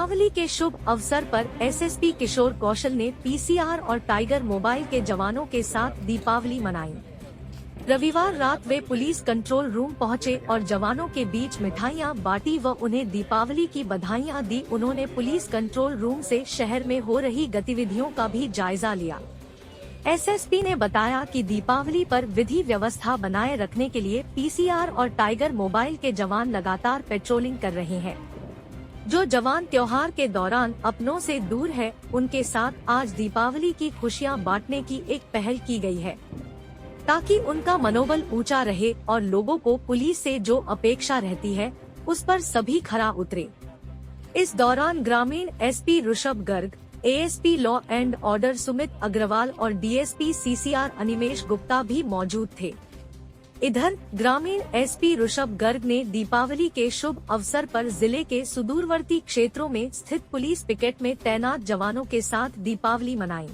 दीपावली के शुभ अवसर पर एसएसपी किशोर कौशल ने पीसीआर और टाइगर मोबाइल के जवानों के साथ दीपावली मनाई। रविवार रात वे पुलिस कंट्रोल रूम पहुंचे और जवानों के बीच मिठाइयां बांटी व उन्हें दीपावली की बधाइयां दी। उन्होंने पुलिस कंट्रोल रूम से शहर में हो रही गतिविधियों का भी जायजा लिया। एसएसपी ने बताया कि दीपावली पर विधि व्यवस्था बनाए रखने के लिए पीसीआर और टाइगर मोबाइल के जवान लगातार पेट्रोलिंग कर रहे हैं। जो जवान त्योहार के दौरान अपनों से दूर है, उनके साथ आज दीपावली की खुशियां बांटने की एक पहल की गई है, ताकि उनका मनोबल ऊंचा रहे और लोगों को पुलिस से जो अपेक्षा रहती है उस पर सभी खरा उतरे। इस दौरान ग्रामीण SP Rishabh Garg, ASP law and order Sumit Agrawal और डीएसपी सीसीआर अनिमेश गुप्ता भी मौजूद थे। इधर ग्रामीण एसपी ऋषभ गर्ग ने दीपावली के शुभ अवसर पर जिले के सुदूरवर्ती क्षेत्रों में स्थित पुलिस पिकेट में तैनात जवानों के साथ दीपावली मनाई।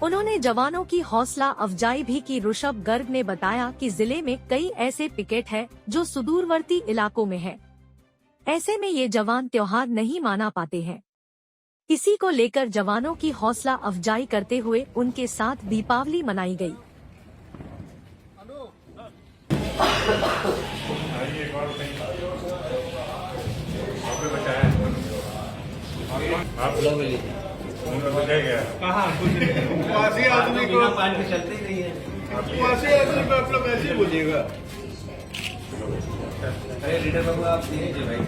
उन्होंने जवानों की हौसला अफजाई भी की। ऋषभ गर्ग ने बताया कि जिले में कई ऐसे पिकेट हैं जो सुदूरवर्ती इलाकों में है। ऐसे में ये जवान त्योहार नहीं माना पाते हैं। इसी को लेकर जवानों की हौसला अफजाई करते हुए उनके साथ दीपावली मनाई गई। कहाँ उपवासी आदमी को पानी चलते ही नहीं है। उपवासी आदमी को आप लोग ऐसे बोलिएगा। अरे लीडर बाबू आप दीजिए भाई।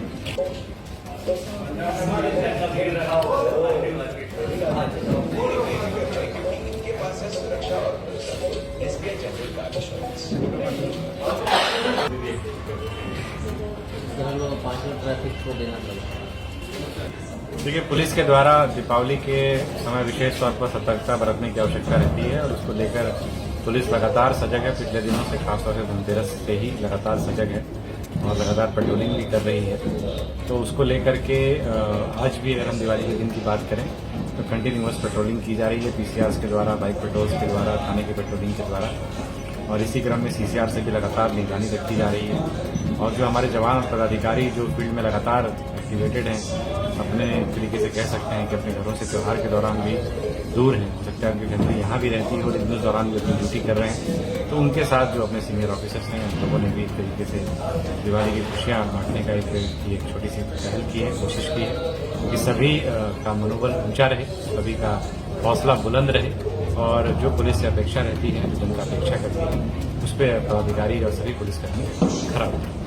इनके पास है सुरक्षा और एसबीआई जनरल का इंश्योरेंस। ट्रैफिक को देना पड़ेगा। देखिए, पुलिस के द्वारा दीपावली के समय विशेष तौर पर सतर्कता बरतने की आवश्यकता रहती है और उसको लेकर पुलिस लगातार सजग है। पिछले दिनों से खासतौर से धनतेरस से ही लगातार सजग है और लगातार पेट्रोलिंग भी कर रही है। तो उसको लेकर के आज भी अगर हम दिवाली के दिन की बात करें तो कंटिन्यूअस पेट्रोलिंग की जा रही है पीसीआर के द्वारा, बाइक पेट्रोल्स के द्वारा, थाने की पेट्रोलिंग के द्वारा, और इसी क्रम में सीसीआर से भी लगातार निगरानी रखी जा रही है। और जो हमारे जवान और पदाधिकारी जो फील्ड में लगातार एक्टिवेटेड हैं, अपने तरीके से कह सकते हैं कि अपने घरों से त्यौहार के दौरान भी दूर हैं, हो सकता है उनकी फैमिली यहाँ भी रहती है और इन दौरान भी अपनी ड्यूटी कर रहे हैं। तो उनके साथ जो अपने सीनियर ऑफिसर्स हैं, उन लोगों ने भी एक तरीके से दिवाली की खुशियाँ बांटने का एक छोटी सी पहल की है, कोशिश की है कि सभी का मनोबल ऊंचा रहे, सभी का हौसला बुलंद रहे और जो पुलिस से अपेक्षा रहती है, जो जनता अपेक्षा करती है, उस पर पदाधिकारी और सभी पुलिसकर्मी खरा उतरे।